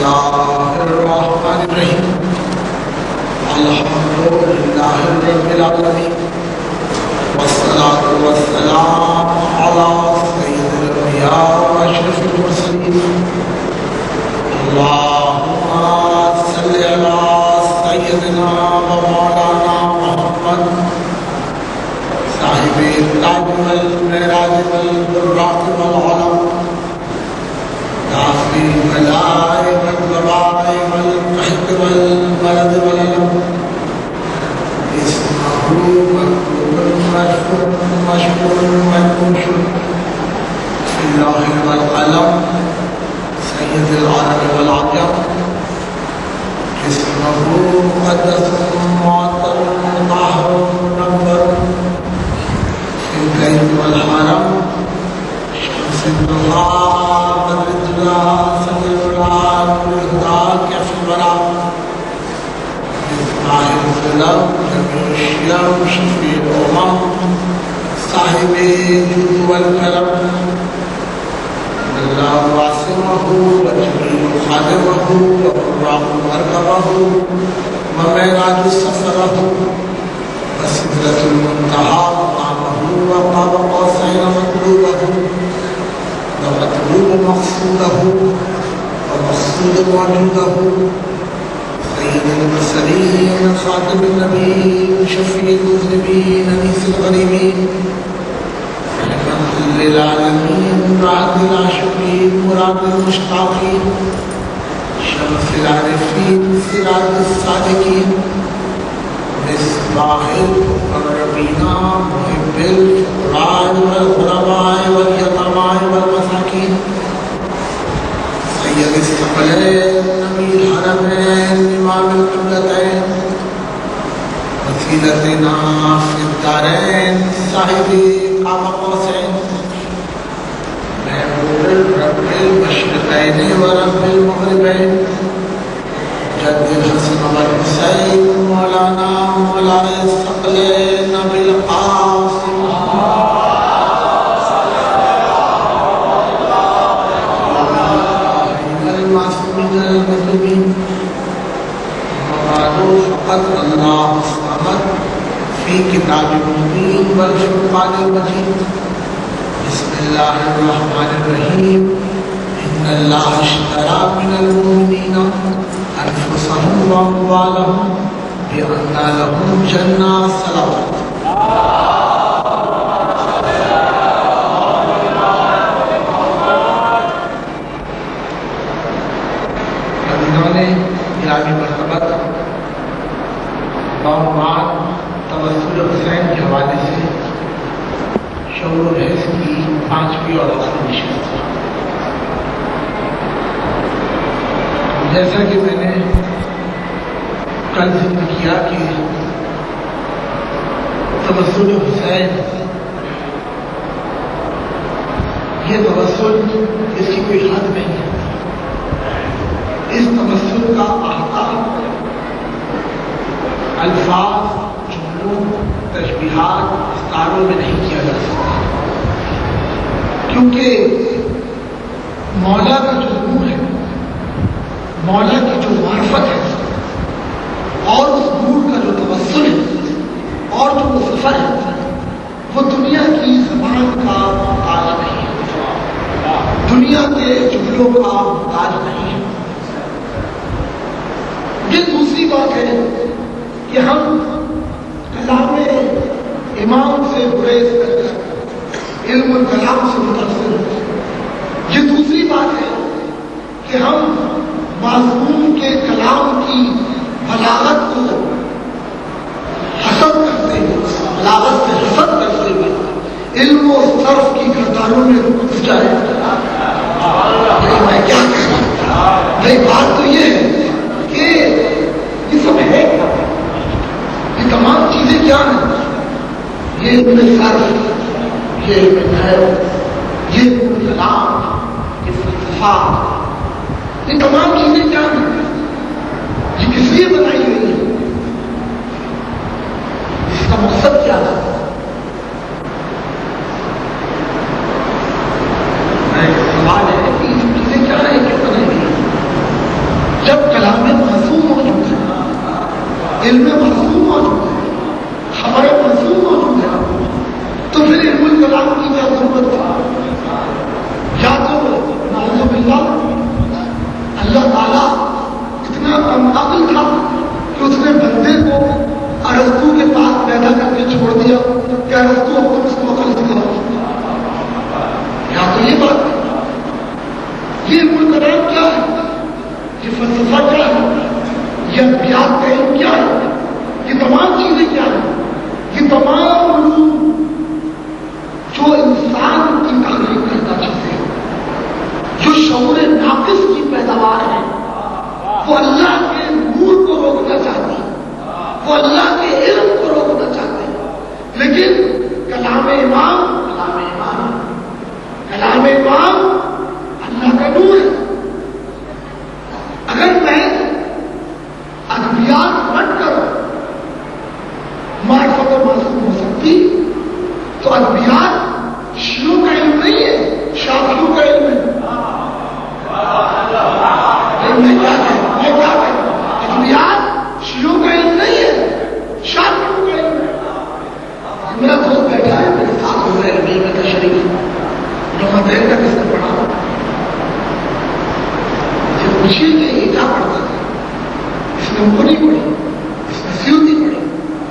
الله الرحمن الرحيم الحمد لله رب العالمين والصلاة والسلام على سيد الأنبياء وأشرف المرسلين اللهم صل على سيدنا ومولانا محمد صاحب التاج والمعراج والبراق والعلم دافع الملائكة والوباء والقحط والمرض والألم اسمه مكتوب مشكور منقوش في اللوح والقلم سيد العرب والعجم اسمه مقدس معطر طاهر منور في البيت والحرم شمس الضحى والرجلى سمير العالم والهدى كف الورى مصباح الظلم جميع الشيم شفيع الامم صاحب الجود والكرم الله عاصمه وجميل خادمه وقراه مركبه ومعراج سفره وسدرة المنتهى مقامه وقاب قوسين مطلوبه ومطلوب مقصوده ومقصود وجوده سيد المرسلين خاتم النبيين شفيع المذنبين انيس الغريبين رحمة للعالمين بعد العاشقين مراد المشتاقين شمس العارفين سراج الصادقين مصباح المقربين محب الفقراء والغرباء واليتامى والمساكين سيد الثقلين نبي الحرمين امام القبلتين وسيلتنا في الدارين صاحب قاب قوسين محبوب رب المشرقين ورب المغربين جد الحسن والحسين مولانا مولاي الثقلين ابي القاسم المعصومين المظلومين وقالوا فقد الله الصمد في كتاب مبين والفرقان المجيد بسم الله الرحمن الرحيم ان الله اشترى من المؤمنين انفسهم واموالهم بان لهم جنات صلوات گرامی مرتبت بعنوان توسل حسین کے حوالے سے شعور و بحث کی 5ویں اور آخری نشست ہے۔ جیسا کہ میں نے کل ذکر کیا کہ توسل حسین یہ توسل اس کی کوئی حد نہیں ہے۔ اس توسل کا احاطہ الفاظ جملوں تشبیہات استعاروں میں نہیں کیا جا سکتا، کیونکہ مولا کا جو نور ہے، مولا کی جو معرفت ہے اور اس نور کا جو توسل ہے اور جو وہ سفر ہے وہ دنیا کی زبان کا محتاج نہیں ہے، دنیا کے جملوں کا محتاج نہیں ہے۔ یہ دوسری بات ہے کہ ہم کلام امام سے گریز کر کر علم الکلام سے متاثر ہوتے ہیں۔ یہ دوسری بات ہے کہ ہم معصوم کے کلام کی بلاغت کو حسد کرتے ہوئے، بلاغت سے حسد کرتے ہوئے علم و صرف کی گردانوں میں رک جائے۔ میں کیا کہوں؟ نہیں، بات تو یہ ہے کہ یہ سب ہے کیا؟ یہ تمام چیزیں کیا ہیں؟ یہ علم صرف، یہ علم نحو، یہ علم کلام، یہ فلسفہ، یہ تمام چیزیں کیا ہیں؟ یہ کس لیے بنائی گئی ہیں؟ اس کا مقصد کیا ہے؟ سوال ہے کہ یہ چیزیں کیا ہیں، کیوں بنائی گئی ہیں؟ علم محسوس موجود ہے, خبریں محسوس موجود ہے, تو پھر علم الکلام کی کیا ضرورت ہے؟ یا تو نعوذ باللہ اللہ تعالیٰ اتنا کم عقل تھا کہ اس نے بندے کو ارسطو کے پاس پیدا کر کے چھوڑ دیا کہ ارسطو اب تم اس کو عقل سکھاؤ. یا تو یہ بات ہے, یہ علم الکلام کیا ہے, یہ فلسفہ کیا ہے, یہ ادبیات کا علم کیا ہے, یہ تمام چیزیں کیا ہیں, یہ تمام علوم جو انسان کی تخلیق کرتا چیزیں ہیں, جو شعور ناقص کی پیداوار ہے, وہ اللہ کے نور کو روکنا چاہتی ہے, وہ اللہ کے علم کو روکنا چاہتے ہیں. لیکن کلام امام اللہ کا نور ہے. اگر میں ادبیات رٹ کر معرفت محسوس ہو سکتی تو ادبیات شیعوں کا علم نہیں ہے, شافعیوں کا علم ہے. میں کیا کہوں, ادبیات شیعوں کا علم نہیں ہے, شافعیوں کا علم ہے. میرا دوست بیٹھا ہے میرے ساتھ ہو رہے ربیع میں تشریف, جو مدین تک اس نے پڑھا, پوچھیے کہ یہ کیا پڑھتا ہے. اس نے مغنی پڑھی, اس نے سیوطی پڑھی,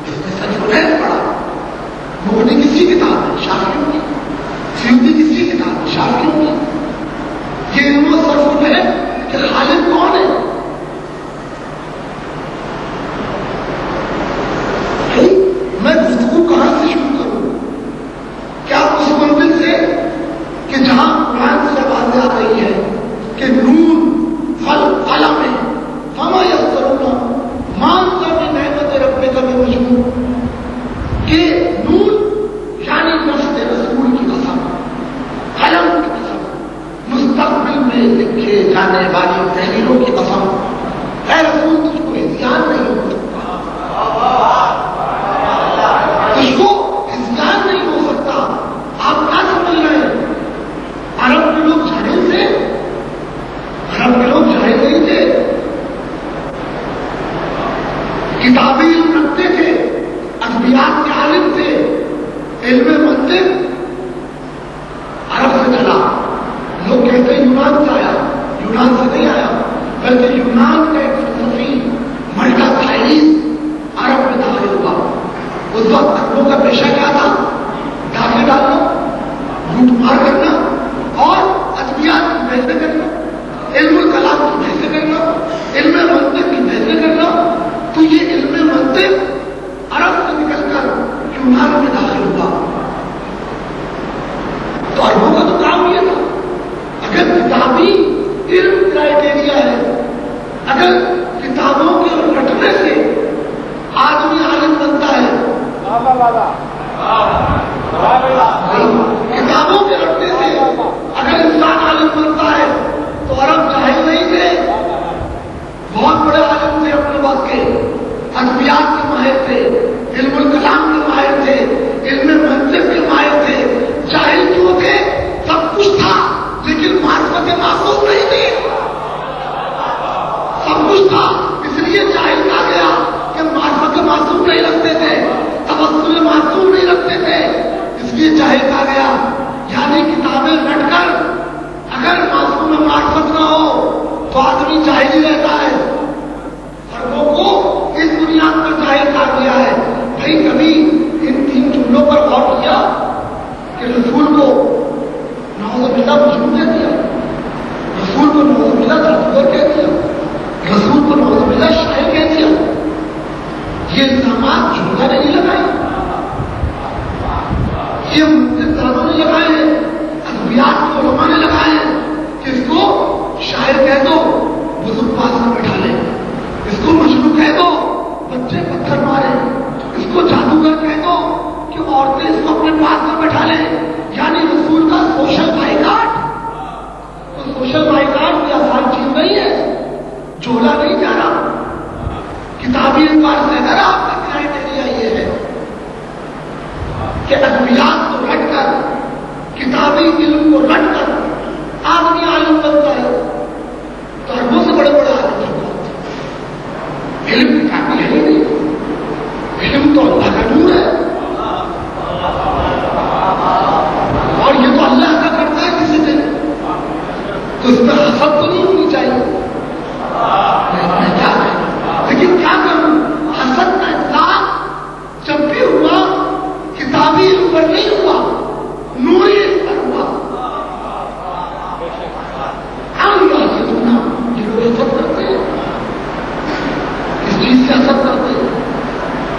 اس نے سرفنین پڑھا. مغنی کسی کتاب ہے, شافعیوں کی. سیوطی کسی کتاب ہے, شافعیوں کی. یہ علم و سرفنین کہ خالق کون ہے. میں گفتگو کہاں سے شروع کروں؟ کیا اس منزل سے کہ جہاں قرآن سے باتیں آ رہی ہے کہ نون قلم ہے فما یسرون مانتا بھی نعمت رب کا بھی مجموع, کہ نون یعنی نفس رسول کی قسم, قلم کی قسم, مستقبل میں لکھے جانے والی تحریروں کی قسم. اے رسول تجھ کو ہذیان نہیں ہو سکتا, تجھ کو ہذیان نہیں ہو سکتا. آپ کیا سمجھ رہے ہیں؟ عرب کے لوگ جاہل تھے, عرب کے لوگ جاہل نہیں تھے, کتابی علم رکھتے تھے, ادبیات کے عالم تھے. علم منطق عرب سے چلا. لوگ کہتے ہیں یونان سے آیا, یونان سے نہیں آیا, بلکہ یونان کا ایک فلسفی ملٹا تھائیس عرب میں داخل ہوا. اس وقت عربوں کا پیشہ کیا تھا؟ ڈاکے ڈالنا, لوٹ مار کرنا اور ادبیات کی بحثیں کرنا, علم الکلام کی بحثیں کرنا, علم منطق کی بحثیں کرنا. تو یہ علم منطق عرب سے نکل کر یونان میں داخل ہوا. تو عربوں کا تو کام یہ تھا, اگر کتابی علم کرائٹیریا ہے, اگر کتابوں کے رٹنے سے آدمی عالم بنتا ہے, کتابوں کے رٹنے سے اگر انسان عالم بنتا ہے, تو عرب جاہل نہیں تھے, بہت بڑے عالم تھے اپنے وقت کے, ادبیات کے ماہر تھے, علم الکلام کے ماہر تھے, علم منطق کے ماہر تھے. جاہل کیوں تھے؟ سب کچھ تھا لیکن معرفت محسوس نہیں تھی. سب کچھ تھا اس لیے جاہل کہا گیا کہ معرفت معصوم نہیں رکھتے تھے, توسل معصوم نہیں رکھتے تھے, اس لیے جاہل کہا گیا. یعنی کتابیں رٹ کر اگر معصوم معرفت نہ ہو تو آدمی جاہل ہی رہتا ہے. عربوں کو اس بنیاد پر جاہل کہا گیا ہے. بھائی کبھی ان تین جملوں پر غور کیا کہ رسول کو نعوذ باللہ مجنون کہہ دیا, رسول کو نعوذ باللہ جادوگر کہہ دیا, رسول کو نعوذ باللہ شاعر کہہ دیا. یہ الزامات جھوٹا نہیں لگائے, یہ منطقدانوں نے لگائے ہیں, ادبیات کے علماء نے لگائے ہیں کہ اس کو شاعر کہہ دو بزرگ پاس میں بٹھا لیں, اس کو مجنون کہہ دو بچے پتھر مارے, اس کو جادوگر کہہ دو کہ عورتیں اس کو اپنے پاس میں بٹھا لیں. یعنی رسول کا سوشل بائیکاٹ, تو سوشل بائیکاٹ کوئی آسان چیز نہیں ہے, جھولا نہیں جا رہا. کتابی اعتبار سے اگر آپ کا کرائٹیریا یہ ہے کہ ادبیات کو رٹ کر, کتابی علم کو رٹ کر آدمی